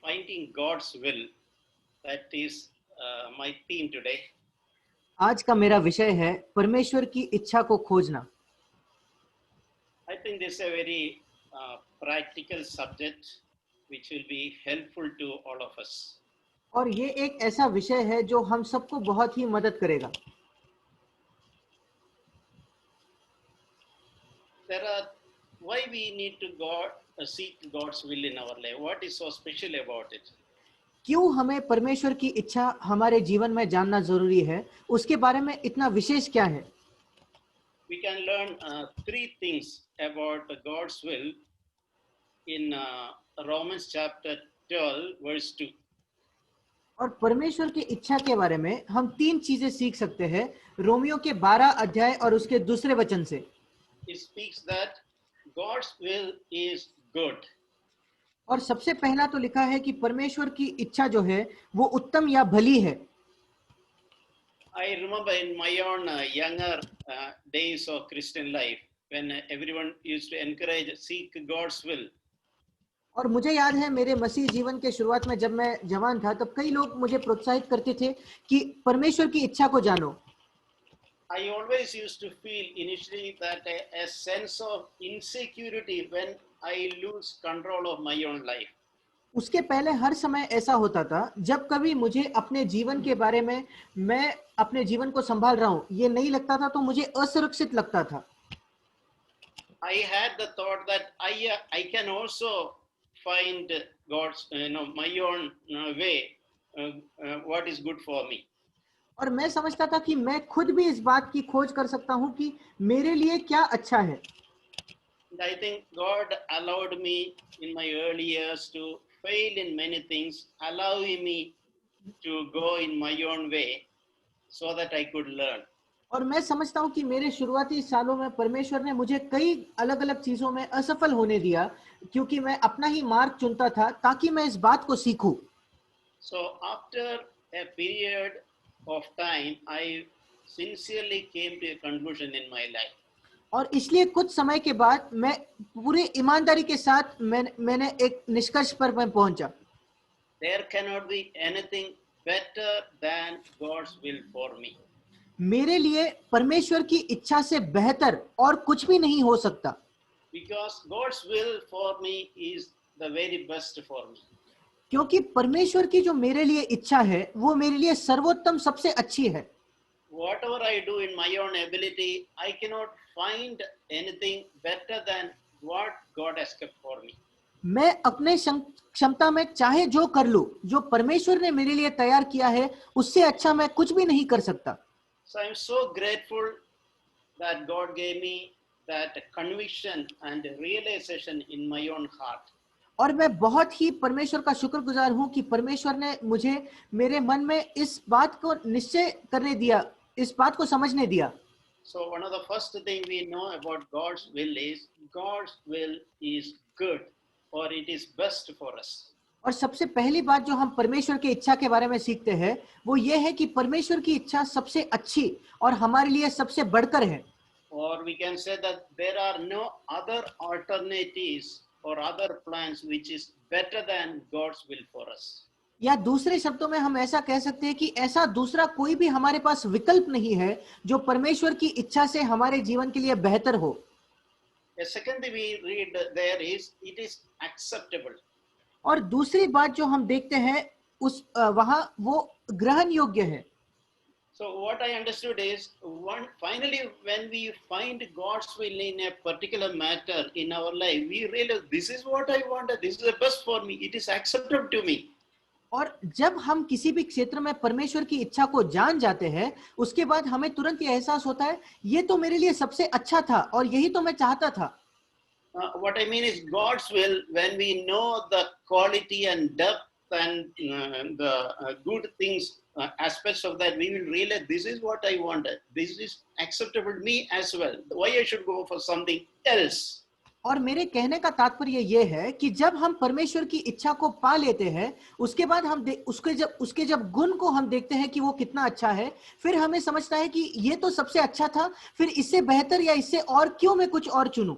finding God's will. That is my theme today. आज का मेरा विषय है परमेश्वर की इच्छा को खोजना। I think this is a very practical subject which will be helpful to all of us. और ये एक ऐसा विषय है जो हम सबको बहुत ही मदद करेगा। Why we need to seek God's will in our life? What is so special about it? क्यों हमें परमेश्वर की इच्छा हमारे जीवन में जानना जरूरी है, उसके बारे में इतना विशेष क्या है? We can learn three things about God's will in Romans chapter 12 verse 2. और परमेश्वर की इच्छा के बारे में हम तीन चीजें सीख सकते हैं रोमियो के 12 अध्याय और उसके दूसरे वचन से। It speaks that God's will is good. और सबसे पहला तो लिखा है कि परमेश्वर की इच्छा जो है वो उत्तम या भली है। I remember in my own younger days of Christian life when everyone used to encourage seek God's will. और मुझे याद है मेरे मसीह जीवन के शुरुआत में जब मैं जवान था तब कई लोग मुझे प्रोत्साहित करते थे कि परमेश्वर की इच्छा को जानो। I always used to feel initially that a sense of insecurity when I lose control of my own life. उसके पहले हर समय ऐसा होता था जब कभी मुझे अपने जीवन के बारे में मैं अपने जीवन को संभाल रहा हूँ ये नहीं लगता था तो मुझे असुरक्षित लगता था। I had the thought that I can also find God's my own way what is good for me. और मैं समझता था कि मैं खुद भी इस बात की खोज कर सकता हूँ कि मेरे लिए क्या अच्छा है। I think God allowed me in my early years to fail in many things, allowing me to go in my own way so that I could learn. और मैं समझता हूँ कि मेरे शुरुआती सालों में परमेश्वर ने मुझे कई अलग अलग चीजों में असफल होने दिया क्योंकि मैं अपना ही मार्ग चुनता था ताकि मैं इस बात को सीखूं। So after a period of time, I sincerely came to a conclusion in my life. और इसलिए कुछ समय के बाद मैं पूरी ईमानदारी के साथ मैंने एक निष्कर्ष पर मैं पहुंचा। There cannot be anything better than God's will for me. मेरे लिए परमेश्वर की इच्छा से बेहतर और कुछ भी नहीं हो सकता। Because God's will for me is the very best for me. क्योंकि परमेश्वर की जो मेरे लिए इच्छा है वो मेरे लिए सर्वोत्तम सबसे अच्छी है। Whatever I do in my own ability, I cannot find anything better than what God has kept for me. मैं अपने क्षमता में चाहे जो कर लूं, जो परमेश्वर ने मेरे लिए तैयार किया है उससे अच्छा मैं कुछ भी नहीं कर सकता। So I am so grateful that God gave me that conviction and realization in my own heart. और मैं बहुत ही परमेश्वर का शुक्रगुजार हूं कि परमेश्वर ने मुझे मेरे मन में इस बात को निश्चय करने दिया, इस बात को समझने दिया। So one of the first thing we know about God's will is good, or it is best for us. और सबसे पहली बात जो हम परमेश्वर की इच्छा के बारे में सीखते हैं वो ये है कि परमेश्वर की इच्छा सबसे अच्छी और हमारे लिए सबसे बढ़कर है। Or we can say that there are no other alternatives or other plans which is better than God's will for us. या दूसरे शब्दों में हम ऐसा कह सकते हैं कि ऐसा दूसरा कोई भी हमारे पास विकल्प नहीं है जो परमेश्वर की इच्छा से हमारे जीवन के लिए बेहतर हो। The second thing we read there is it is acceptable. और दूसरी बात जो हम देखते हैं उस वहां वो ग्रहण योग्य है। So what I understood is finally when we find God's will in a particular matter in our life, we realize this is what I wanted, this is the best for me, it is acceptable to me. और जब हम किसी भी क्षेत्र में परमेश्वर की इच्छा को जान जाते हैं उसके बाद हमें तुरंत ये एहसास होता है ये तो मेरे लिए सबसे अच्छा था और यही तो मैं चाहता था। What I mean is God's will, when we know the quality and depth and the good things, aspects of that, we will realize this is what I wanted. This is acceptable to me as well. Why I should go for something else? और मेरे कहने का तात्पर्य ये है कि जब हम परमेश्वर की इच्छा को पा लेते हैं उसके बाद हम उसके जब गुण को हम देखते हैं कि वो कितना अच्छा है फिर हमें समझता है कि ये तो सबसे अच्छा था, फिर इससे बेहतर या इससे और क्यों मैं कुछ और चुनूं।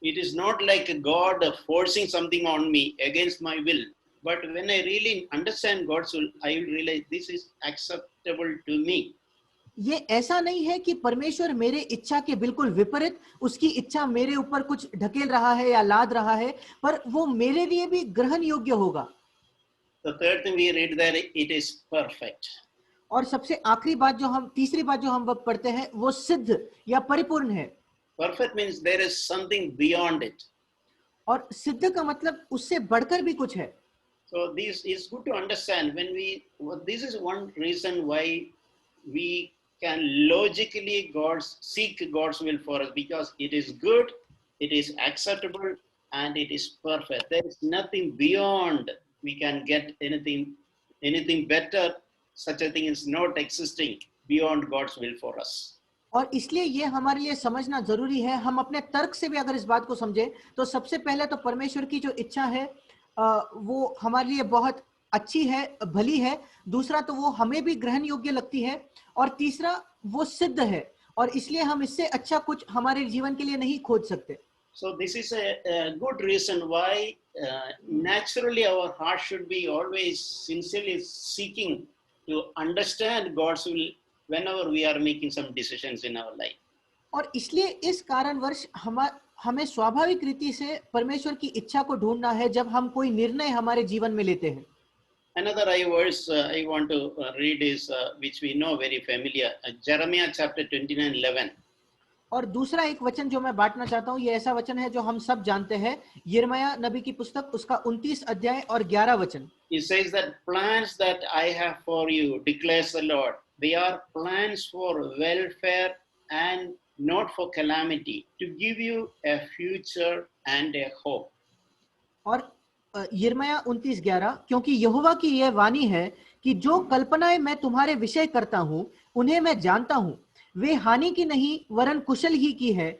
It is not like God forcing something on me against my will, But when I really understand God's will, I will realize this is acceptable to me. ये ऐसा नहीं है कि परमेश्वर मेरे इच्छा के बिल्कुल विपरीत उसकी इच्छा मेरे ऊपर कुछ ढकेल रहा है या लाद रहा है, पर वो मेरे लिए भी ग्रहण योग्य होगा. The third thing we read there, it is perfect. और सबसे आखिरी बात जो हम तीसरी बात जो हम पढ़ते हैं वो सिद्ध या परिपूर्ण है. Perfect means there is something beyond it. और सिद्ध का मतलब उससे बढ़कर भी कुछ है. So this is good to understand when this is one reason why we can logically seek God's will for us, because it is good, it is acceptable, and it is perfect. There is nothing beyond. We can get anything better. Such a thing is not existing beyond God's will for us. और इसलिए ये हमारे लिए समझना जरूरी है. हम अपने तर्क से भी अगर इस बात को समझें तो सबसे पहले तो परमेश्वर की जो इच्छा है वो हमारे लिए बहुत अच्छी है, भली है. दूसरा तो वो हमें भी ग्रहण योग्य लगती है. और तीसरा वो सिद्ध है, और इसलिए हम इससे अच्छा कुछ हमारे जीवन के लिए नहीं खोज सकते. So this is a good reason why naturally our heart should be always sincerely seeking to understand God's will whenever we are making some decisions in our life. और इसलिए इस कारणवश हमें स्वाभाविक रीति से परमेश्वर की इच्छा को ढूंढना है जब हम कोई निर्णय हमारे जीवन में लेते हैं. Another verse I want to read is which we know very familiar, Jeremiah chapter 29:11. और दूसरा एक वचन जो मैं बांटना चाहता हूँ, ये ऐसा वचन है जो हम सब जानते हैं. यिर्मयाह नबी की पुस्तक उसका 29 अध्याय और 11 वचन. He says that plans that I have for you, declares the Lord, they are plans for welfare and not for calamity, to give you a future and a hope. और यिर्मयाह 29:11, क्योंकि यहोवा की यह वाणी है कि जो कल्पनाएं मैं तुम्हारे विषय करता हूं उन्हें मैं जानता हूं, वे हानि की नहीं वरन कुशल ही की है,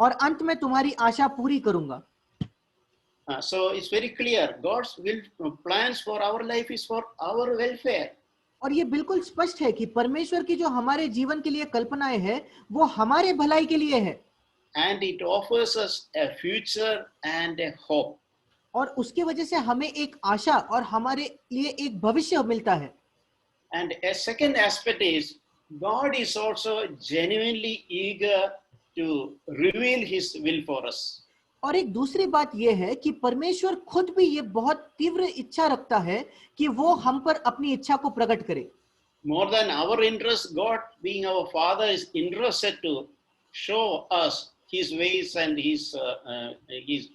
और अंत में तुम्हारी आशा पूरी करूंगा. So it's very clear, God's will plans for our life is for our welfare. और ये बिल्कुल स्पष्ट है कि परमेश्वर की जो हमारे जीवन के लिए कल्पनाएं हैं वो हमारे भलाई के लिए है. And it offers us a future and a hope. और उसके वजह से हमें एक आशा और हमारे लिए एक भविष्य मिलता है. And a second aspect is God is also genuinely eager to reveal His will for us. और एक दूसरी बात यह है कि परमेश्वर खुद भी ये बहुत तीव्र इच्छा रखता है कि वो हम पर अपनी इच्छा को प्रकट करे. More than our interest, God, being our Father, is interested to show us His ways and His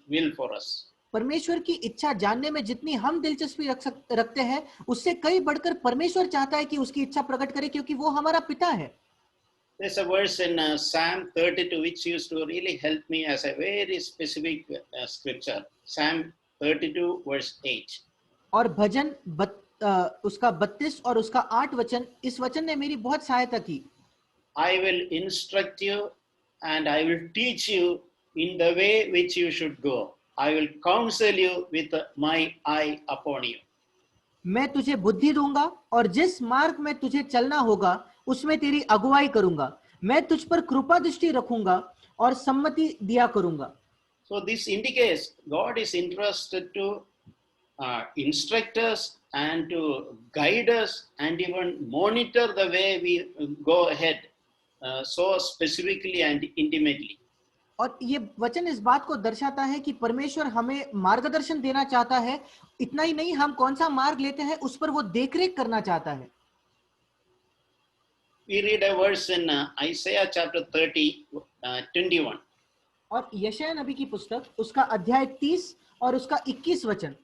will for us. परमेश्वर की इच्छा जानने में जितनी हम दिलचस्पी रखते हैं, उससे कई बढ़कर परमेश्वर चाहता है कि उसकी इच्छा प्रकट करे, क्योंकि वो हमारा पिता है. There's a verse in Psalm 32 which used to really help me as a very specific scripture. Psalm 32 verse 8. और भजन उसका 32 और उसका 8 वचन, इस वचन ने मेरी बहुत सहायता की. I will instruct you and I will teach you in the way which you should go. I will counsel you with my eye upon you. मैं तुझे बुद्धि दूंगा और जिस मार्ग में तुझे चलना होगा उसमें तेरी अगुवाई करूंगा. मैं तुझ पर कृपा दृष्टि रखूंगा और सम्मति दिया करूंगा. So this indicates God is interested to instruct us and to guide us and even monitor the way we go ahead so specifically and intimately. और ये वचन इस बात को दर्शाता है कि परमेश्वर हमें मार्गदर्शन देना चाहता है. इतना ही नहीं, हम कौन सा मार्ग लेते हैं उस पर वो देखरेख करना चाहता है. We read a verse in Isaiah chapter 30, 21. और यशायाह नबी की पुस्तक उसका अध्याय 30 और उसका 21 वचन.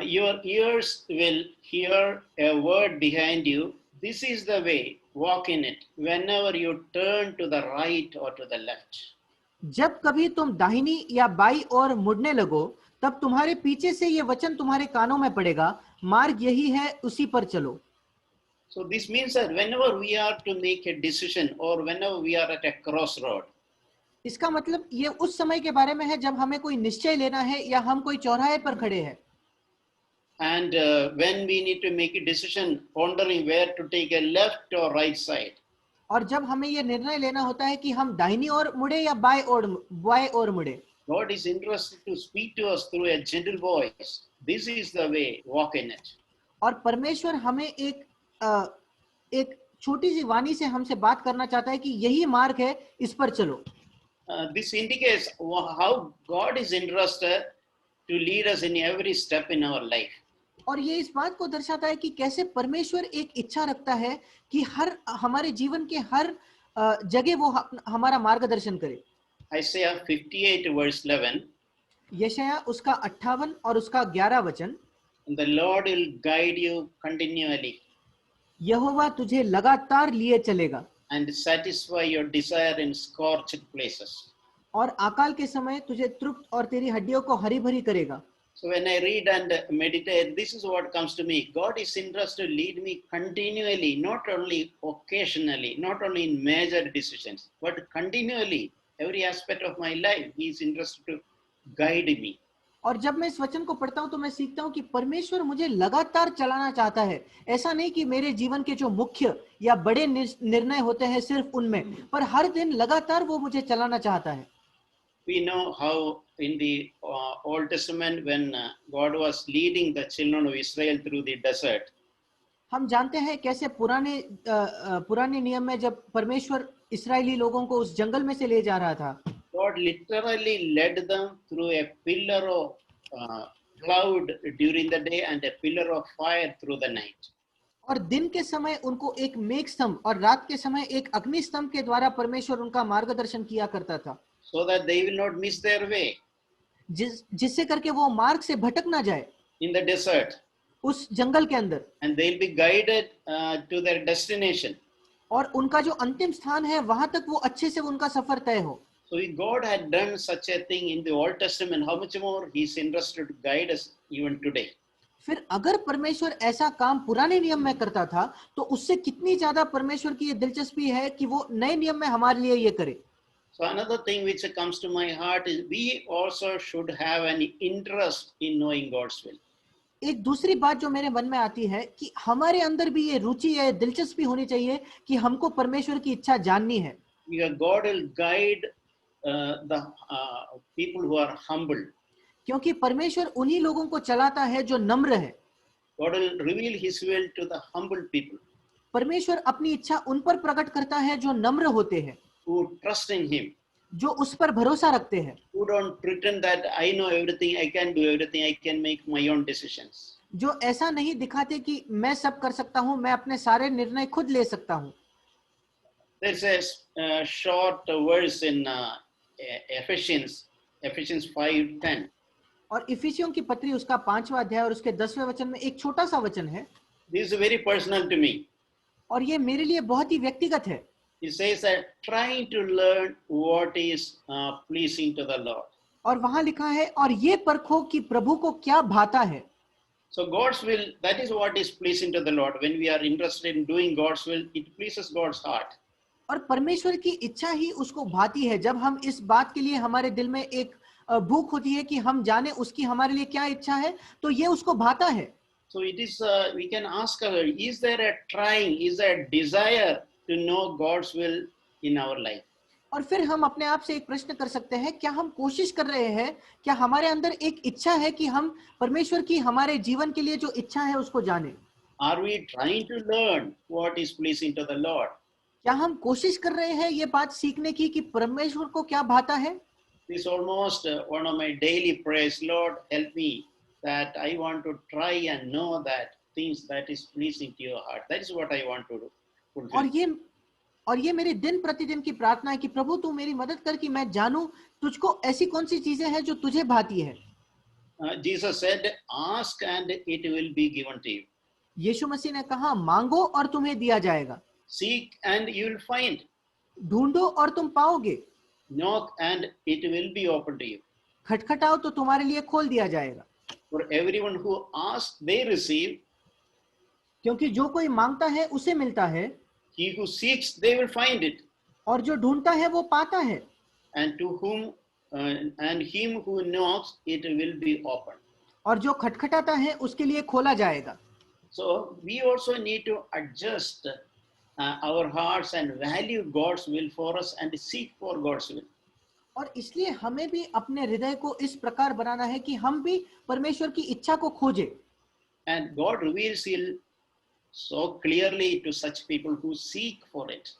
Your ears will hear a word behind you. This is the way, walk in it, whenever you turn to the right or to the left. जब कभी तुम दाहिनी या बाई ओर मुड़ने लगो, तब तुम्हारे पीछे से ये वचन तुम्हारे कानों में पड़ेगा, मार्ग यही है, उसी पर चलो. So this means that whenever we are to make a decision or whenever we are at a crossroad, इसका मतलब ये उस समय के बारे में है जब हमें कोई निश्चय लेना है या हम कोई चौराहे पर खड़े हैं. and when we need to make a decision, pondering where to take a left or right side. और जब हमें ये निर्णय लेना होता है कि हम दाहिनी ओर मुड़े या बाएं ओर मुड़े. God is interested to speak to us through a gentle voice. This is the way, walk in it. और परमेश्वर हमें एक छोटी सी वाणी से हमसे बात करना चाहता है कि यही मार्ग है, इस पर चलो। This indicates how God is interested to lead us in every step in our life. और ये इस बात को दर्शाता है कि कैसे परमेश्वर एक इच्छा रखता है कि हर हमारे जीवन के हर जगह वो हमारा मार्गदर्शन करे। Isaiah 58 verse 11, यशाया उसका 58 और उसका 11 वचन, the Lord will guide you continually यहोवा तुझे लगातार लिए चलेगा and satisfy your desire in scorched places. और अकाल के समय तुझे तृप्त और तेरी हड्डियों को हरी भरी करेगा। So when I read and meditate, this is what comes to me. God is interested to lead me continually, not only occasionally, not only in major decisions, but continually, every aspect of my life, He is interested to guide me. और जब मैं इस वचन को पढ़ता हूं तो मैं सीखता हूं कि परमेश्वर मुझे लगातार चलाना चाहता है। ऐसा नहीं कि मेरे जीवन के जो मुख्य या बड़े निर्णय होते हैं सिर्फ उनमें, पर हर दिन लगातार वो मुझे चलाना चाहता है। We know how in the Old Testament, when God was leading the children of Israel through the desert, हम जानते हैं कैसे पुराने नियम में जब परमेश्वर इस्राएली लोगों को उस जंगल में से ले जा रहा था, God literally led them through a pillar of cloud during the day and a pillar of fire through the night. और दिन के समय उनको एक मेघ स्तंभ और रात के समय एक अग्नि स्तंभ के द्वारा परमेश्वर उनका मार्गदर्शन किया करता था, So that they will not miss their way जिससे करके वो मार्ग से भटक ना जाए in the desert, उस जंगल के अंदर, and they'll be guided to their destination. और उनका जो अंतिम स्थान है वहां तक वो अच्छे से उनका सफर तय हो। So if God had done such a thing in the Old Testament, how much more He's interested to guide us even today. फिर अगर परमेश्वर ऐसा काम पुराने नियम में करता था तो उससे कितनी ज्यादा परमेश्वर की ये दिलचस्पी है कि वो नए नियम में हमारे लिए ये करे। So another thing which comes to my heart is we also should have an interest in knowing God's will. एक दूसरी बात जो मेरे मन में आती है कि हमारे अंदर भी ये रुचि है, दिलचस्पी होनी चाहिए कि हमको परमेश्वर की इच्छा जाननी है। Because God will guide the people who are humble. क्योंकि परमेश्वर उन्हीं लोगों को चलाता है जो नम्र है। God will reveal His will to the humble people परमेश्वर अपनी इच्छा उन पर प्रकट करता है जो नम्र होते हैं, who trust in Him, जो उस पर भरोसा रखते हैं, who don't pretend that I know everything, I can do everything, I can make my own decisions. जो ऐसा नहीं दिखाते कि मैं सब कर सकता हूं, मैं अपने सारे निर्णय खुद ले सकता हूं। There's a short verse in Ephesians 5:10. और इफिसियों की पत्री उसका 5वां अध्याय और उसके 10वें वचन में एक छोटा सा वचन है, This is very personal to me. और ये मेरे लिए बहुत ही व्यक्तिगत है। It says that trying to learn what is pleasing to the Lord. और वहां लिखा है, और ये परखो कि प्रभु को क्या भाता है। So God's will, that is what is pleasing to the Lord. When we are interested in doing God's will, it pleases God's heart. और परमेश्वर की इच्छा ही उसको भाती है। जब हम इस बात के लिए हमारे दिल में एक भूख होती है कि हम जाने उसकी हमारे लिए क्या इच्छा है, तो ये उसको भाता है। So it is, we can ask, is there a trying, is there a desire to know God's will in our life? और फिर हम अपने आप से एक प्रश्न कर सकते हैं, क्या हम कोशिश कर रहे हैं, क्या हमारे अंदर एक इच्छा है कि हम परमेश्वर की हमारे जीवन के लिए जो इच्छा है उसको जाने? Are we trying to learn what is pleasing to the Lord? क्या हम कोशिश कर रहे हैं ये बात सीखने की कि परमेश्वर को क्या भाता है? This is almost one of my daily prayers. Lord, help me that I want to try and know that things that is pleasing to your heart. That is what I want to do. और ये मेरे दिन प्रतिदिन की प्रार्थना है कि प्रभु तू मेरी मदद कर कि मैं जानूं तुझको ऐसी कौन सी चीजें हैं जो तुझे भाती है। Jesus said, ask and it will be given to you. यीशु मसीह ने कहा, मांगो और तुम्हें दिया जाएगा, Seek and you will find. ढूंढो और तुम पाओगे, Knock and it will be open to you. खटखटाओ तो तुम्हारे लिए खोल दिया जाएगा। For everyone who asks, they receive. क्योंकि जो कोई मांगता है उसे मिलता है, He who seeks, they will find it. और जो ढूंढता है वो पाता है, And to whom and him who knocks, it will be open. और जो खटखटाता है उसके लिए खोला जाएगा। So we also need to adjust our hearts and value God's will for us and seek for God's will. और इसलिए हमें भी अपने हृदय को इस प्रकार बनाना है कि हम भी परमेश्वर की इच्छा को खोजें। And God reveals it so clearly to such people who seek for it.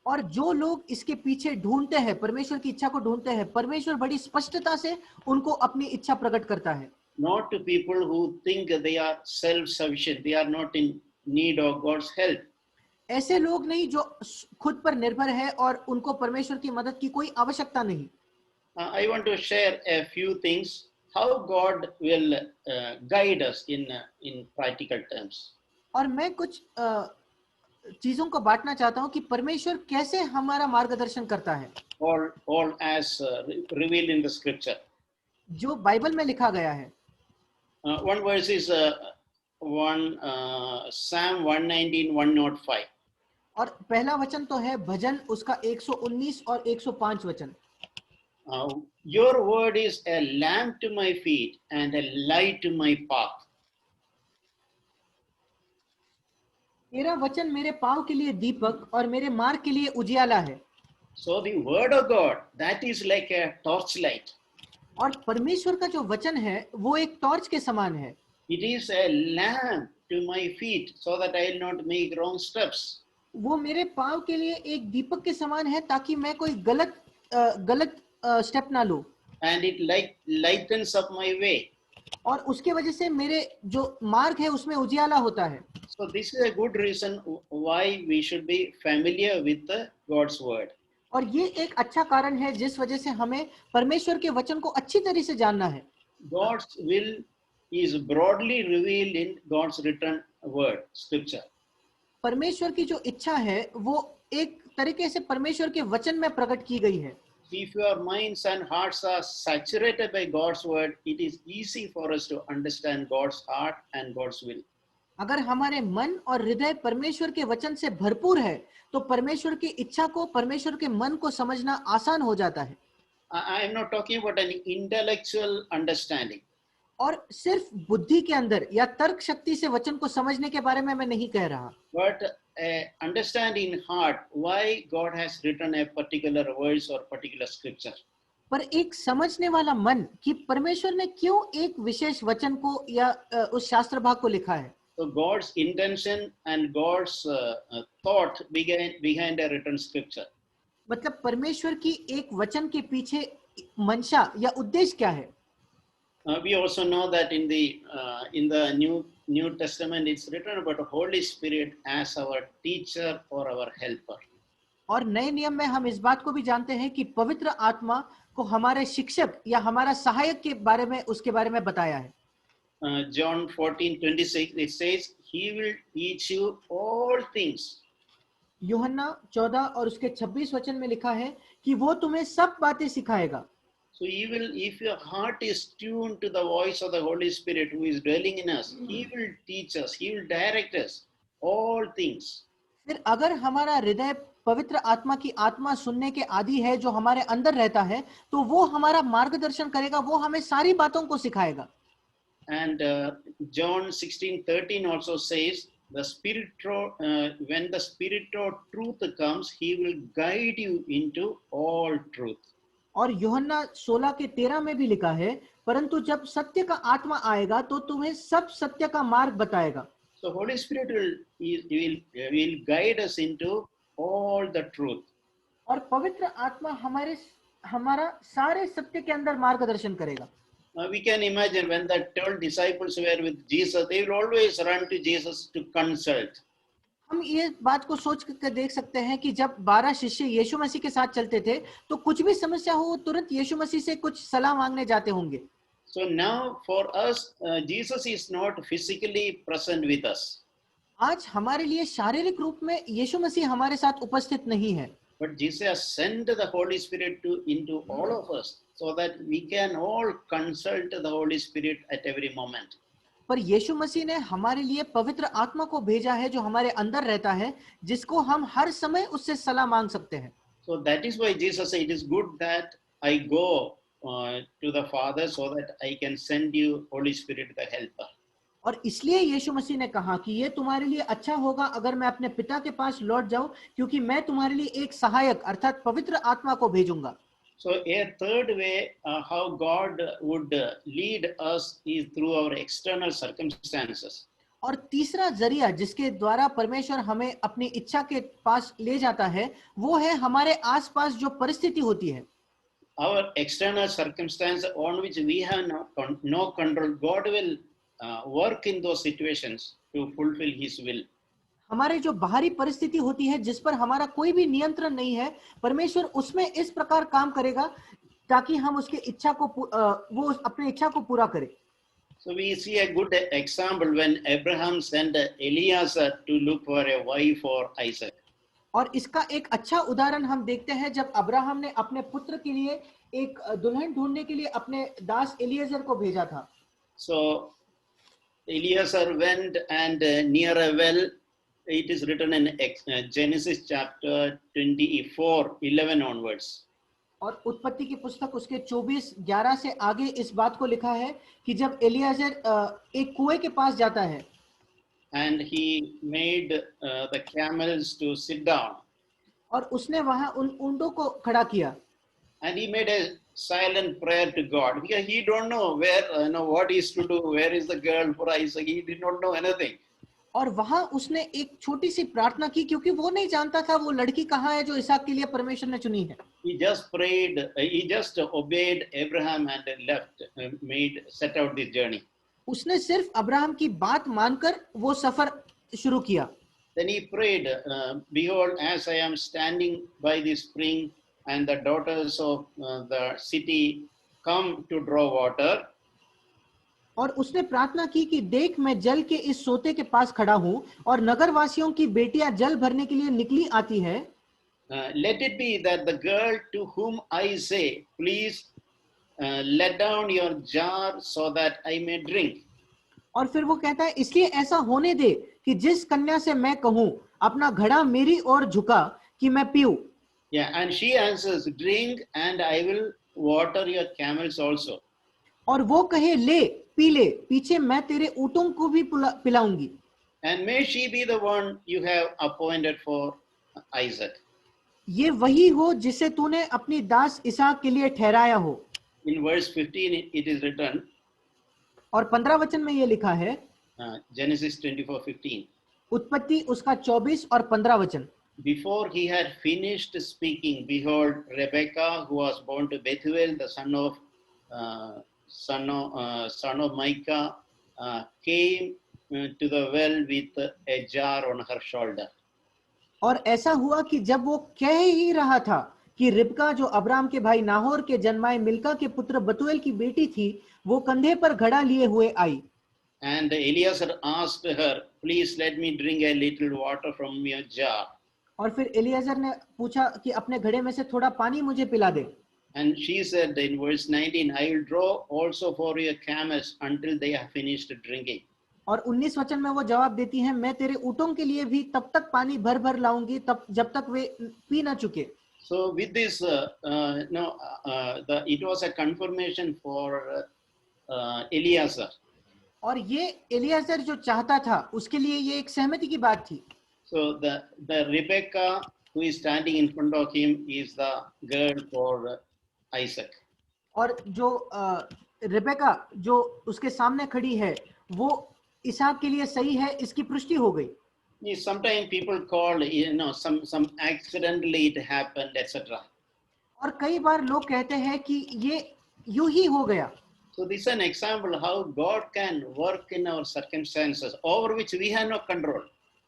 और जो लोग इसके पीछे ढूंढते हैं, परमेश्वर की इच्छा को ढूंढते हैं, परमेश्वर बड़ी स्पष्टता से उनको अपनी इच्छा प्रकट करता है। Not to people who think they are self-sufficient, they are not in need of God's help. ऐसे लोग नहीं जो खुद पर निर्भर है और उनको परमेश्वर की मदद की कोई आवश्यकता नहीं। I want to share a few things how God will guide us in practical terms. और मैं कुछ चीजों को बांटना चाहता हूं कि परमेश्वर कैसे हमारा मार्गदर्शन करता है, All as revealed in the scripture. जो बाइबल में लिखा गया है। One verse is Psalm 119, 105. और पहला वचन तो है भजन उसका 119 और 105 वचन। Your word is a lamp to my feet and a light to my path. तेरा वचन मेरे पांव के लिए दीपक और मेरे मार्ग के लिए उजियाला है। So the word of God, that is like a torchlight. और परमेश्वर का जो वचन है वो एक टॉर्च के समान है। It is a lamp to my feet so that I will not make wrong steps. वो मेरे पांव के लिए एक दीपक के समान है ताकि मैं कोई गलत स्टेप ना लूं। And it lightens up my way. और उसके वजह से मेरे जो मार्ग है उसमें उजियाला होता है। So this is a good reason why we should be familiar with the God's word. और ये एक अच्छा कारण है जिस वजह से हमें परमेश्वर के वचन को अच्छी तरह से जानना है। God's will is broadly revealed in God's written word, scripture. परमेश्वर की जो इच्छा है वो एक तरीके से परमेश्वर के वचन में प्रकट की गई है। If your minds and hearts are saturated by God's word, it is easy for us to understand God's heart and God's will. अगर हमारे मन और हृदय परमेश्वर के वचन से भरपूर है तो परमेश्वर की इच्छा को, परमेश्वर के मन को समझना आसान हो जाता है। I am not talking about an intellectual understanding. और सिर्फ बुद्धि के अंदर या तर्क शक्ति से वचन को समझने के बारे में मैं नहीं कह रहा, But understand in heart why God has written a particular verse or particular scripture. पर एक समझने वाला मन कि परमेश्वर ने क्यों एक विशेष वचन को या उस शास्त्र भाग को लिखा है। So God's intention and God's thought behind a written scripture. मतलब परमेश्वर की एक वचन के पीछे मंशा या उद्देश्य क्या है। We also know that in the New Testament it's written about the Holy Spirit as our teacher or our helper. और नए नियम में हम इस बात को भी जानते हैं कि पवित्र आत्मा को हमारे शिक्षक या हमारा सहायक के बारे में, उसके बारे में बताया है। John 14:26 it says he will teach you all things. यूहन्ना 14 और उसके 26 वचन में लिखा है कि वो तुम्हें सब बातें सिखाएगा। So if your heart is tuned to the voice of the Holy Spirit who is dwelling in us, he will teach us, he will direct us all things. फिर अगर हमारा हृदय पवित्र आत्मा की आत्मा सुनने के आदी है जो हमारे अंदर रहता है तो वो हमारा मार्गदर्शन करेगा, वो हमें सारी बातों को सिखाएगा। And John 16:13 also says when the Spirit of truth comes, he will guide you into all truth. और यूहन्ना 16 के 13 में भी लिखा है, परंतु जब सत्य का आत्मा आएगा तो तुम्हें सब सत्य का मार्ग बताएगा। So Holy Spirit will guide us into all the truth. और पवित्र आत्मा हमारा सारे सत्य के अंदर मार्गदर्शन करेगा। We can imagine when the 12 disciples were with Jesus, they will always run to Jesus to consult. हम ये बात को सोच कर देख सकते हैं कि जब 12 शिष्य यीशु मसीह के साथ चलते थे तो कुछ भी समस्या हो तुरंत यीशु मसीह से कुछ सलाह मांगने जाते होंगे। So now for us, Jesus is not physically present with us. आज हमारे लिए शारीरिक रूप में यीशु मसीह हमारे साथ उपस्थित नहीं है, But Jesus has sent the Holy Spirit into all of us so that we can all consult the Holy Spirit at every moment. पर यीशु मसीह ने हमारे लिए पवित्र आत्मा को भेजा है जो हमारे अंदर रहता है, जिसको हम हर समय उससे सलाह मांग सकते हैं। So that is why Jesus said, it is good that I go to the Father so that I can send you Holy Spirit the helper. और इसलिए यीशु मसीह ने कहा कि ये तुम्हारे लिए अच्छा होगा अगर मैं अपने पिता के पास लौट जाऊं, क्योंकि मैं तुम्हारे लिए एक सहायक अर्थात पवित्र आत्मा को भेजूंगा। So a third way how God would lead us is through our external circumstances. और तीसरा जरिया जिसके द्वारा परमेश्वर हमें अपनी इच्छा के पास ले जाता है, वो है हमारे आसपास जो परिस्थिति होती है। Our external circumstance on which we have no control, God will work in those situations to fulfill His will. हमारे जो बाहरी परिस्थिति होती है जिस पर हमारा कोई भी नियंत्रण नहीं है, परमेश्वर उसमें इस प्रकार काम करेगा ताकि हम उसके इच्छा को वो अपनी इच्छा को पूरा करे। So we see a good example when Abraham sent Eliezer to look for a wife for Isaac. और इसका एक अच्छा उदाहरण हम देखते हैं जब अब्राहम ने अपने पुत्र के लिए एक दुल्हन ढूंढने के लिए अपने दास एलिएजर को भेजा था। So Eliezer went and near a well. It is written in Genesis chapter 24:11 onwards. और उत्पत्ति की पुस्तक उसके 24:11 से आगे इस बात को लिखा है कि जब एलियाजर एक कुएं के पास जाता है, And he made the camels to sit down. और उसने वहां उन ऊंटों को खड़ा किया, And he made a silent prayer to God because he don't know where, what is to do. Where is the girl for Isaac? He did not know anything. और वहां उसने एक छोटी सी प्रार्थना की क्योंकि वो नहीं जानता था वो लड़की कहाँ है जो इसहाक के लिए परमेश्वर ने चुनी है। He just prayed. He just obeyed Abraham and left, set out this journey. उसने सिर्फ अब्राहम की बात मानकर वो सफर शुरू किया। Then he prayed, behold, as I am standing by the spring, and the daughters of the city come to draw water. और उसने प्रार्थना की कि देख मैं जल के इस सोते के पास खड़ा हूं और नगरवासियों की बेटियां जल भरने के लिए निकली आती है। Let it be that the girl to whom I say, please let down your jar so that I may drink. और फिर वो कहता है इसलिए ऐसा होने दे कि जिस कन्या से मैं कहूं अपना घड़ा मेरी ओर झुका कि मैं पीऊं। Yeah, and she answers, drink and I will water your camels also. और वो कहे ले पी ले, पीछे मैं तेरे ऊँटों को भी पिलाऊंगी। And may she be the one you have appointed for Isaac. ये वही हो जिसे तूने अपनी दास इसहाक के लिए ठहराया हो। In verse 15 it is written, और 15 वचन में ये लिखा है, Genesis 24:15. उत्पत्ति उसका 24 और 15 वचन। Before he had finished speaking, behold, Rebekah, who was born to Bethuel, the son of Micah, came to the well with a jar on her shoulder. और ऐसा हुआ कि जब वो कह ही रहा था कि रिबका जो अब्राम के भाई नाहोर के जन्माए मिल्का के पुत्र बतूएल की बेटी थी, वो कंधे पर घड़ा लिए हुए आई। And Eliezer asked her, please let me drink a little water from your jar. और फिर एलियाजर ने पूछा कि अपने घड़े में से थोड़ा पानी मुझे पिला दे। And she said in verse 19, I will draw also for your camels until they have finished drinking. और 19 वचन में वो जवाब देती हैं, मैं तेरे ऊँटों के लिए भी तब तक पानी भर भर लाऊंगी तब जब तक वे पी ना चुके। So with this, it was a confirmation for Eliezer. और ये एलियाजर जो चाहता था उसके लिए ये एक सहमति की बात थी। So the Rebecca who is standing in front of him is the girl for Isaac. और जो रिबेका जो उसके सामने खड़ी है वो इसहाक के लिए सही है, इसकी पुष्टि हो गई। Sometimes people call, some accidentally it happened, etc. और कई बार लोग कहते हैं कि ये यूं ही हो गया। So this is an example how God can work in our circumstances over which we have no control.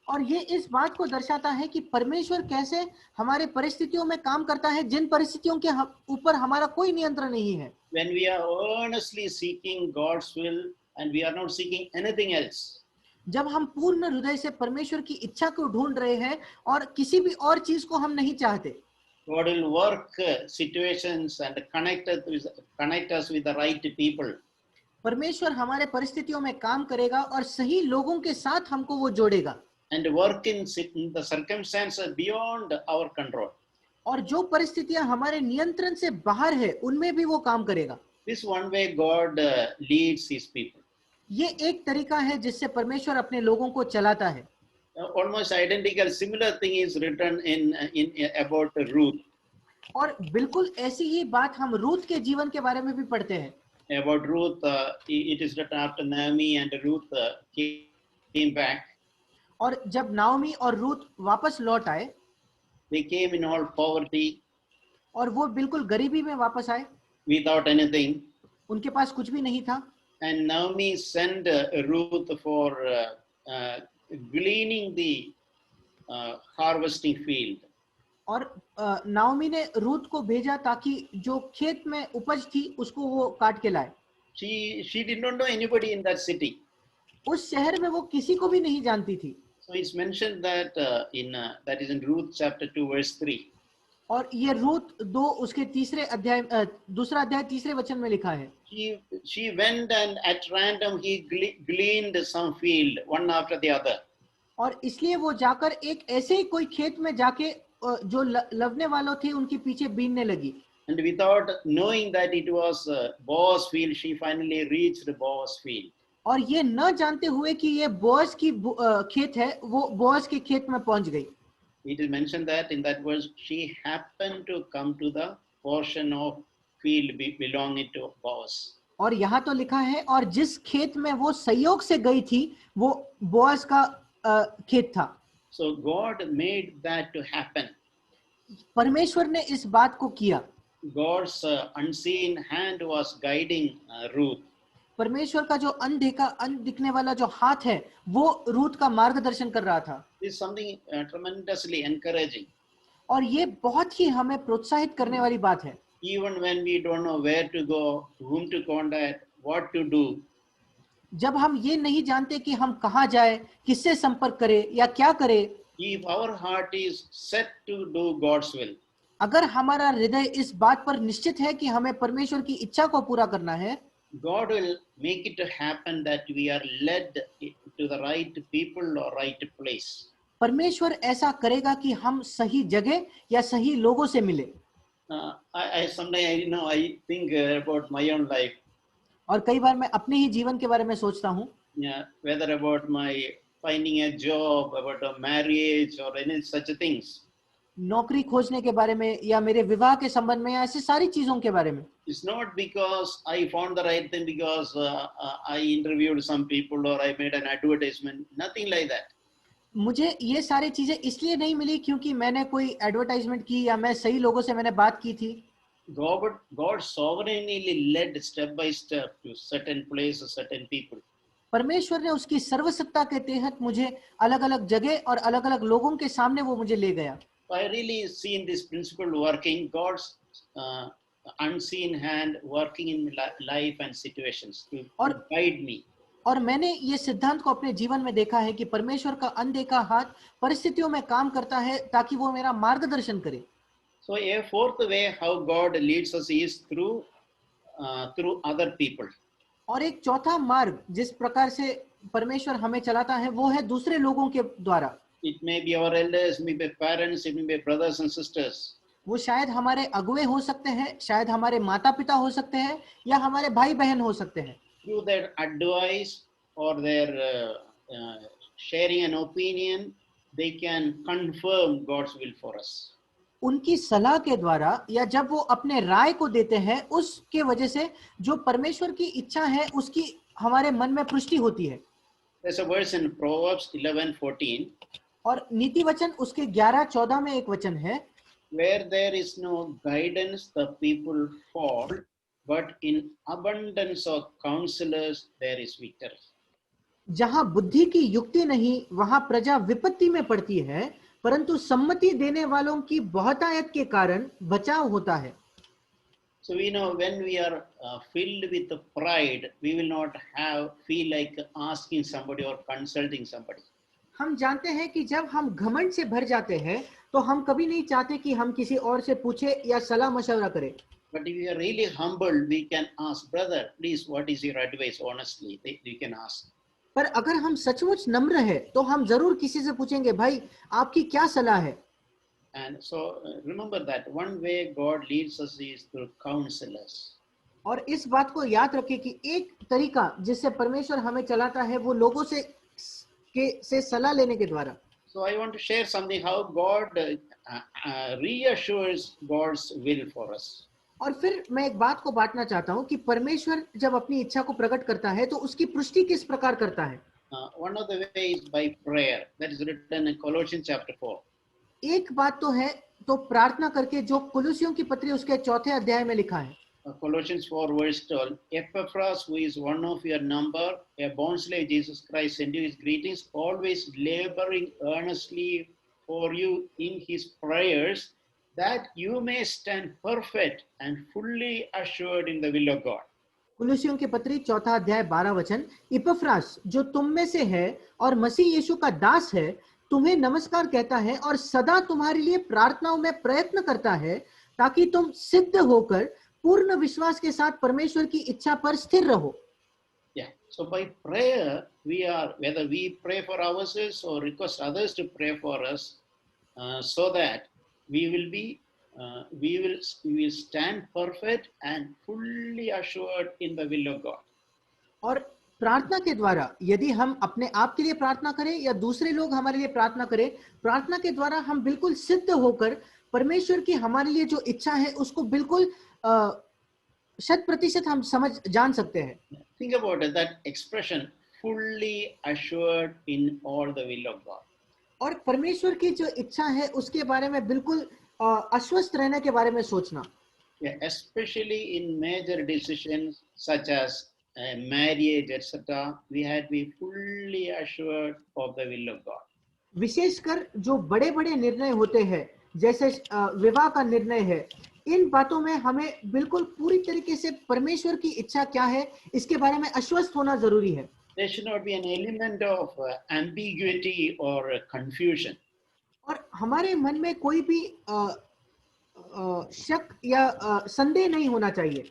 और ये इस बात को दर्शाता है कि परमेश्वर कैसे हमारे परिस्थितियों में काम करता है जिन परिस्थितियों के ऊपर हमारा कोई नियंत्रण नहीं है। When we are earnestly seeking God's will and we are not seeking anything else. जब हम पूर्ण हृदय से परमेश्वर की इच्छा को ढूंढ रहे हैं और किसी भी और चीज को हम नहीं चाहते, God will work situations and connect us with the right people. परमेश्वर हमारे परिस्थितियों में काम करेगा और सही लोगों के साथ हमको वो जोड़ेगा। And work in the circumstances beyond our control. और जो परिस्थितियां हमारे नियंत्रण से बाहर है उनमें भी वो काम करेगा। This one way God leads His people. ये एक तरीका है जिससे परमेश्वर अपने लोगों को चलाता है। Almost identical, similar thing is written in about Ruth. और बिल्कुल ऐसी ही बात हम रूथ के जीवन के बारे में भी पढ़ते हैं. About Ruth, it is written after Naomi and Ruth came back. और जब नाओमी और रूथ वापस लौट आए, They came in all poverty, और वो बिल्कुल गरीबी में वापस आए, without anything. उनके पास कुछ भी नहीं था. And Naomi sent Ruth for gleaning the harvesting field. और नाओमी ने रूथ को भेजा ताकि जो खेत में उपज थी उसको वो काट के लाए. She did not know anybody in that city. उस शहर में वो किसी को भी नहीं जानती थी. So it's mentioned that that is in Ruth chapter 2 verse 3. और ये रूथ 2 उसके दूसरा अध्याय तीसरे वचन में लिखा है. She went and at random he gleaned some field one after the other. और इसलिए वो जाकर एक ऐसे ही कोई खेत में जाके जो लवने वालों थे उनके पीछे बीनने लगी. And without knowing that it was Boaz field, she finally reached the Boaz field. और ये न जानते हुए कि ये बोअज की खेत है, वो बोअज के खेत में पहुंच गई. It is mentioned that in that verse, she happened to come to the portion of field belonging to Boaz. और यहाँ तो लिखा है, और जिस खेत में वो संयोग से गई थी वो बोअज का खेत था. So God made that to happen. परमेश्वर ने इस बात को किया. God's unseen hand was guiding Ruth. परमेश्वर का जो दिखने वाला जो हाथ है वो रूथ का मार्गदर्शन कर रहा था. This is something tremendously encouraging. और ये बहुत ही हमें प्रोत्साहित करने वाली बात है. Even when we don't know where to go, whom to contact, what to do. जब हम ये नहीं जानते कि हम कहाँ जाए, किससे संपर्क करें या क्या करें. If our heart is set to do God's will, अगर हमारा हृदय इस बात पर निश्चित है कि हमें परमेश्वर की इच्छा को पूरा करना है, God will make it to happen that we are led to the right people or right place. परमेश्वर ऐसा करेगा कि हम सही जगह या सही लोगों से मिले. I sometimes I think about my own life. और कई बार मैं अपने ही जीवन के बारे में सोचता हूँ. Whether about my finding a job, about a marriage or any such things. नौकरी खोजने के बारे में या मेरे विवाह के संबंध में या ऐसी सारी चीजों के बारे में. It's not because I found the right thing, because I interviewed some people or I made an advertisement. Nothing like that. मुझे ये सारी चीजें इसलिए नहीं मिली क्योंकि मैंने कोई एडवर्टाइजमेंट की या मैं सही लोगों से मैंने बात की थी. God sovereignly led step by step to certain places, certain people. परमेश्वर ने उसकी सर्वसत्ता के तहत मुझे अलग अलग जगह और अलग अलग लोगों के सामने वो मुझे ले गया. I really seen this principle working, God's unseen hand working in life and situations to guide me. और मैंने ये सिद्धांत को अपने जीवन में देखा है कि परमेश्वर का अनदेखा हाथ परिस्थितियों में काम करता है ताकि वो मेरा मार्गदर्शन करे. So a fourth way how God leads us is through other people. और एक चौथा मार्ग जिस प्रकार से परमेश्वर हमें चलाता है वो है दूसरे लोगों के द्वारा. It may be our elders, may be parents, it may be brothers and sisters. वो शायद हमारे अगुए हो सकते हैं, शायद हमारे माता पिता हो सकते हैं या हमारे भाई बहन हो सकते हैं. Through their advice or their sharing an opinion, they can confirm God's will for us. उनकी सलाह के द्वारा या जब वो अपने राय को देते हैं उसके वजह से जो परमेश्वर की इच्छा है उसकी हमारे मन में पुष्टि होती है. There's a verse in Proverbs 11:14. और नीति वचन उसके 11:14 में एक वचन है, where there is no guidance the people fall, but in abundance of counselors there is victory. जहां बुद्धि की युक्ति नहीं वहां प्रजा विपत्ति में पड़ती है, परंतु सम्मति देने वालों की बहुतायत के कारण बचाव होता है. So we know when we are filled with pride, we will not feel like asking somebody or consulting somebody. हम जानते हैं कि जब हम घमंड से भर जाते हैं तो हम कभी नहीं चाहते कि हम किसी और से पूछे या सलाह मशवरा करें. But if we are really humbled, we can ask, brother, please, what is your advice? Honestly, we can ask. पर अगर हम सचमुच नम्र है तो हम जरूर किसी से पूछेंगे, भाई आपकी क्या सलाह है. And so remember that one way God leads us is through counselors. और इस बात को याद रखें कि एक तरीका जिससे परमेश्वर हमें चलाता है वो लोगों से सलाह लेने के द्वारा. So I want to share something how God reassures God's will for us. और फिर मैं एक बात को बांटना चाहता हूं कि परमेश्वर जब अपनी इच्छा को प्रकट करता है तो उसकी पुष्टि किस प्रकार करता है। One of the ways by prayer, that is written in Colossians chapter 4. एक बात तो है तो प्रार्थना करके, जो कुलुसियों की पत्री उसके 4 अध्याय में लिखा है। Colossians 4 verse 12, Epaphras, who is one of your number, a bondslave of Jesus Christ, send you his greetings, always laboring earnestly for you in his prayers, that you may stand perfect and fully assured in the will of God. कुलुसियों की पत्री 4 अध्याय 12 वचन, Epaphras जो तुम में से है और मसीह यीशु का दास है, तुम्हें नमस्कार कहता है और सदा तुम्हारे लिए प्रार्थनाओं में प्रयत्न करता है, ताकि तुम सिद्ध होकर पूर्ण विश्वास के साथ परमेश्वर की इच्छा पर स्थिर रहो। Yeah. So by prayer, we are, whether we pray for ourselves or request others to pray for us, so that we will stand perfect and fully assured in the will of God. और प्रार्थना के द्वारा यदि हम अपने आप के लिए प्रार्थना करें या दूसरे लोग हमारे लिए प्रार्थना करें, प्रार्थना के द्वारा हम बिल्कुल सिद्ध होकर परमेश्वर की हमारे लिए जो इच्छा है उसको बिल्कुल 100% हम समझ जान सकते हैं। Think about it, that expression, fully assured in all the will of God. और परमेश्वर की जो इच्छा है उसके बारे में बिल्कुल आश्वस्त रहने के बारे में सोचना। Yeah, especially in major decisions such as marriage, etc., we had to be fully assured of the will of God. विशेषकर जो बड़े बड़े निर्णय होते हैं, जैसे विवाह का निर्णय है, इन बातों में हमें बिल्कुल पूरी तरीके से परमेश्वर की इच्छा क्या है इसके बारे में आश्वस्त होना जरूरी है। There should not be an element of ambiguity or confusion. और हमारे मन में कोई भी शक या संदेह नहीं होना चाहिए।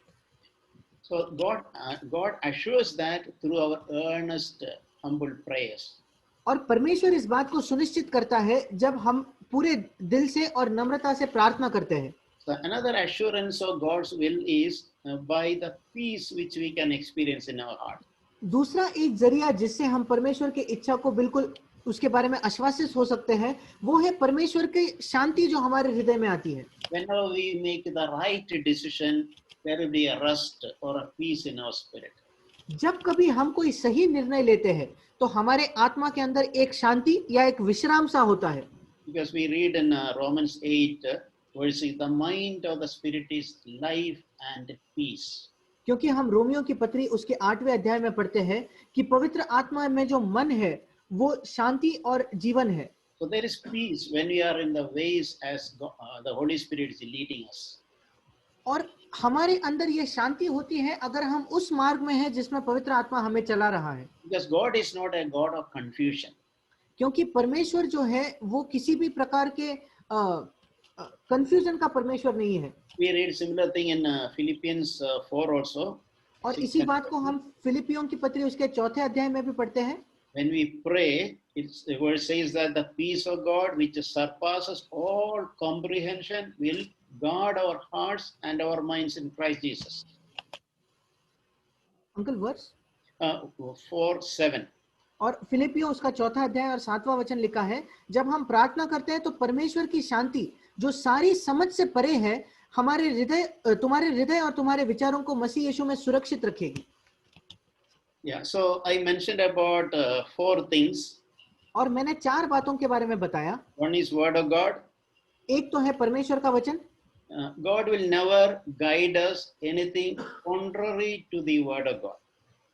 So God assures that through our earnest, humble prayers. और परमेश्वर इस बात को सुनिश्चित करता है जब हम पूरे दिल से और नम्रता से प्रार्थना करते हैं। So another assurance of God's will is by the peace which we can experience in our heart. दूसरा एक जरिया जिससे हम परमेश्वर की इच्छा को बिल्कुल उसके बारे में आश्वासित हो सकते हैं, वो है परमेश्वर की शांति जो हमारे हृदय में आती है। Whenever we make the right decision, there will be a rest or a peace in our spirit. जब कभी हम कोई सही निर्णय लेते हैं तो हमारे आत्मा के अंदर एक शांति या एक विश्राम सा होता है। Because we read in Romans 8 verse 6, the mind of the spirit is life and peace. क्योंकि हम रोमियो की पत्री उसके 8वें अध्याय में पढ़ते हैं कि पवित्र आत्मा में जो मन है वो शांति और जीवन है। So there is peace when we are in the ways as the Holy Spirit is leading us. और हमारे अंदर ये शांति होती है अगर हम उस मार्ग में हैं जिसमें पवित्र आत्मा हमें चला रहा है। Because God is not a God of confusion. क्योंकि परमेश्वर जो है वो किसी भी प्रकार के कंफ्यूजन का परमेश्वर नहीं है। We read similar thing in Philippians 4 also. और इसी बात को हम फिलिपियों की पत्री उसके 4 अध्याय में भी पढ़ते हैं। When we pray, the verse says that the peace of God, which surpasses all comprehension, will guard our hearts and our minds in Christ Jesus. अंकल वर्स 4:7. और फिलिपियों उसका 4 अध्याय और 7वां वचन लिखा है, जब हम प्रार्थना करते हैं तो परमेश्वर की शांति जो सारी समझ से परे है हमारे हृदय, तुम्हारे हृदय और तुम्हारे विचारों को मसीह यीशु में सुरक्षित रखेगी। Yeah, so I mentioned about 4 things. और मैंने 4 बातों के बारे में बताया। One is word of God. एक तो है परमेश्वर का वचन। God will never guide us anything contrary to the word of God.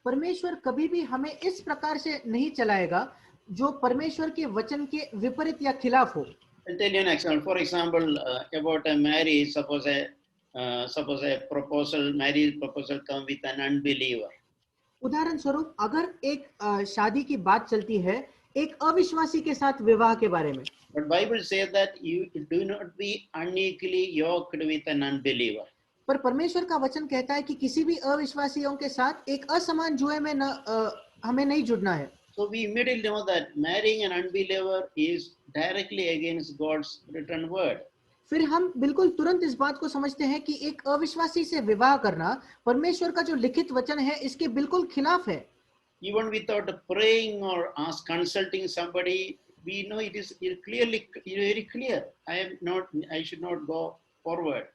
परमेश्वर कभी भी हमें इस प्रकार से नहीं चलाएगा जो परमेश्वर के वचन के विपरीत या खिलाफ हो। I'll tell you an example. For example, about a marriage, suppose a marriage proposal come with an unbeliever. उदाहरण स्वरूप अगर एक शादी की बात चलती है एक अविश्वासी के साथ विवाह के बारे में, But Bible says that you do not be unequally yoked with an unbeliever. पर परमेश्वर का वचन कहता है कि किसी भी अविश्वासियों के साथ एक असमान जुए में हमें नहीं जुड़ना है। So we immediately know that marrying an unbeliever is directly against God's written word. फिर हम बिल्कुल तुरंत इस बात को समझते हैं कि एक अविश्वासी से विवाह करना परमेश्वर का जो लिखित वचन है इसके बिल्कुल खिलाफ है। Even without praying or consulting somebody, we know it is clearly, very clear. I should not go forward.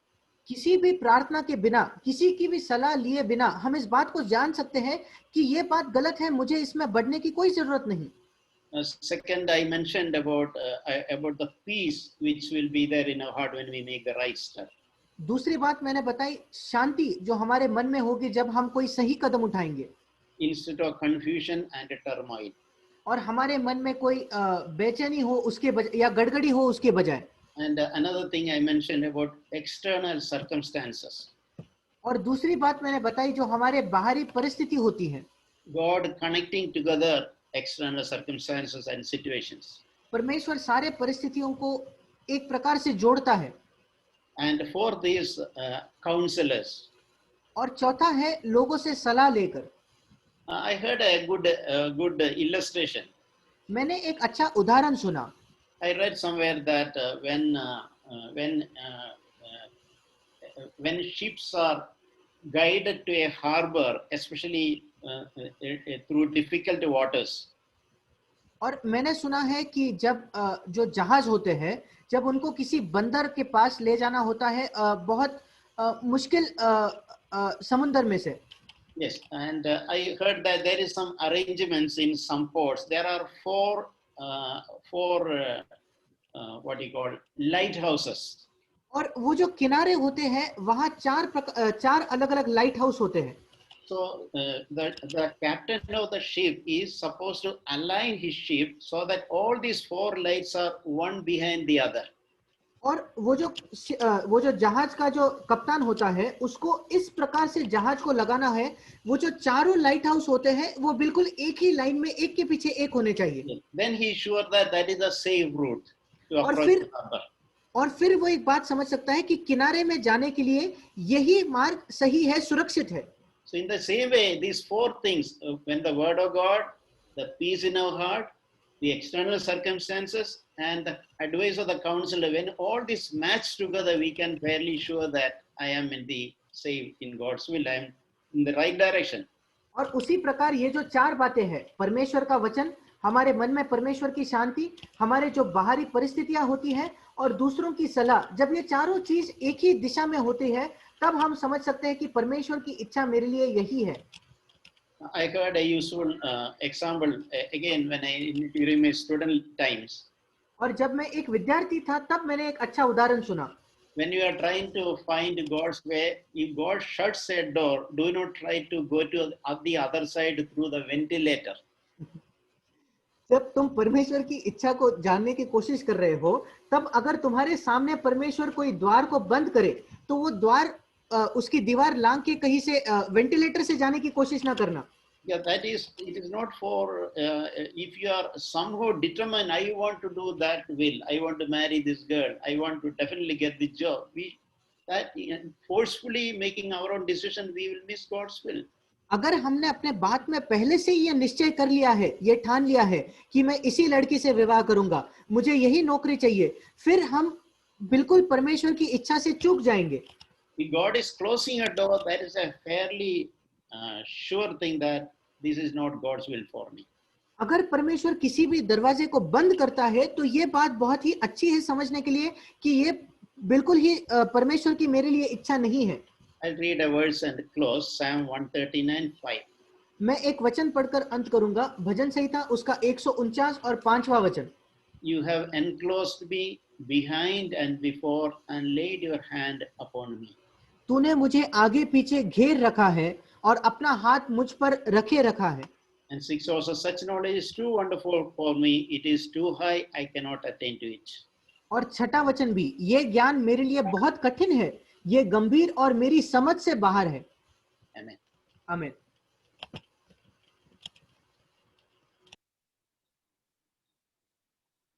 किसी भी प्रार्थना के बिना, किसी की भी सलाह लिए बिना हम इस बात को जान सकते हैं कि ये बात गलत है, मुझे इसमें बढ़ने की कोई जरूरत नहीं। Second, I mentioned about the peace which will be there in our heart when we make the right step. दूसरी बात मैंने बताई, शांति जो हमारे मन में होगी जब हम कोई सही कदम उठाएंगे, Instead of confusion and turmoil. और हमारे मन में कोई बेचैनी हो उसके बजाय या गड़गड़ी हो उसके बजाय। And another thing I mentioned about external circumstances. और दूसरी बात मैंने बताई जो हमारे बाहरी परिस्थिति होती है, God connecting together external circumstances and situations. परमेश्वर सारे परिस्थितियों को एक प्रकार से जोड़ता है। And for these counselors, और चौथा है लोगों से सलाह लेकर। I heard a good illustration. मैंने एक अच्छा उदाहरण सुना। I read somewhere that when ships are guided to a harbor, especially through difficult waters, और मैंने सुना है कि जब जो जहाज होते हैं, जब उनको किसी बंदर के पास ले जाना होता है बहुत मुश्किल समुद्र में से। yes, and I heard that there is some arrangements in some ports. There are four what you call lighthouses. और वो जो किनारे होते हैं वहाँ चार अलग-अलग लाइट हाउस होते हैं। So the captain of the ship is supposed to align his ship so that all these four lights are one behind the other. और वो जो जहाज का जो कप्तान होता है उसको इस प्रकार से जहाज को लगाना है, वो जो चारों लाइट हाउस होते हैं वो बिल्कुल एक ही लाइन में एक के पीछे एक होने चाहिए। Then he is sure that that is a safe route to approach the harbor. और फिर वो एक बात समझ सकता है कि किनारे में जाने के लिए यही मार्ग सही है, सुरक्षित है। So in the same way, these four things, when the word of God, the peace in our heart, the external circumstances, and the advice of the counselor, when all this match together, we can fairly sure that I am in God's will, I am in the right direction. और उसी प्रकार ये जो चार बातें हैं, परमेश्वर का वचन, हमारे मन में परमेश्वर की शांति, हमारे जो बाहरी परिस्थितियां होती हैं और दूसरों की सलाह, जब ये चारों चीज एक ही दिशा में होती है तब हम समझ सकते हैं कि परमेश्वर की इच्छा मेरे लिए यही है। I heard a useful example again during my student times. और जब मैं एक विद्यार्थी था तब मैंने एक अच्छा उदाहरण सुना। When you are trying to find God's way, if God shuts a door, do not try to go to the other side through the ventilator. जब तुम परमेश्वर की इच्छा को जानने की कोशिश कर रहे हो, तब अगर तुम्हारे सामने परमेश्वर कोई द्वार को बंद करे तो वो द्वार उसकी दीवार लांग के कहीं से वेंटिलेटर से जाने की कोशिश ना करना। Yeah, it is not for if you are somehow determined, I want to do that will, I want to marry this girl, I want to definitely get the job. Forcefully making our own decision, we will miss God's will. अगर हमने अपने बात में पहले से ये निश्चय कर लिया है, ये ठान लिया है कि मैं इसी लड़की से विवाह करूंगा, मुझे यही नौकरी चाहिए, फिर हम बिल्कुल परमेश्वर की इच्छा से चूक जाएंगे। If God is closing a door, that is a fairly sure thing that this is not God's will for me. अगर परमेश्वर किसी भी दरवाजे को बंद करता है तो ये बात बहुत ही अच्छी है समझने के लिए कि ये बिल्कुल ही परमेश्वर की मेरे लिए इच्छा नहीं है। I'll read a verse and close. Psalm 139:5. मैं एक वचन पढ़कर अंत करूंगा, भजन संहिता उसका 149 और 5वां वचन। You have enclosed me behind and before and laid your hand upon me. तूने मुझे आगे पीछे घेर रखा है और अपना हाथ मुझ पर रखे रखा है। And 6 also, such knowledge is too wonderful for me. It is too high. I cannot attain to it. और छठा वचन भी, ये ज्ञान मेरे लिए बहुत कठिन है, ये गंभीर और मेरी समझ से बाहर है। Amen. आमीन।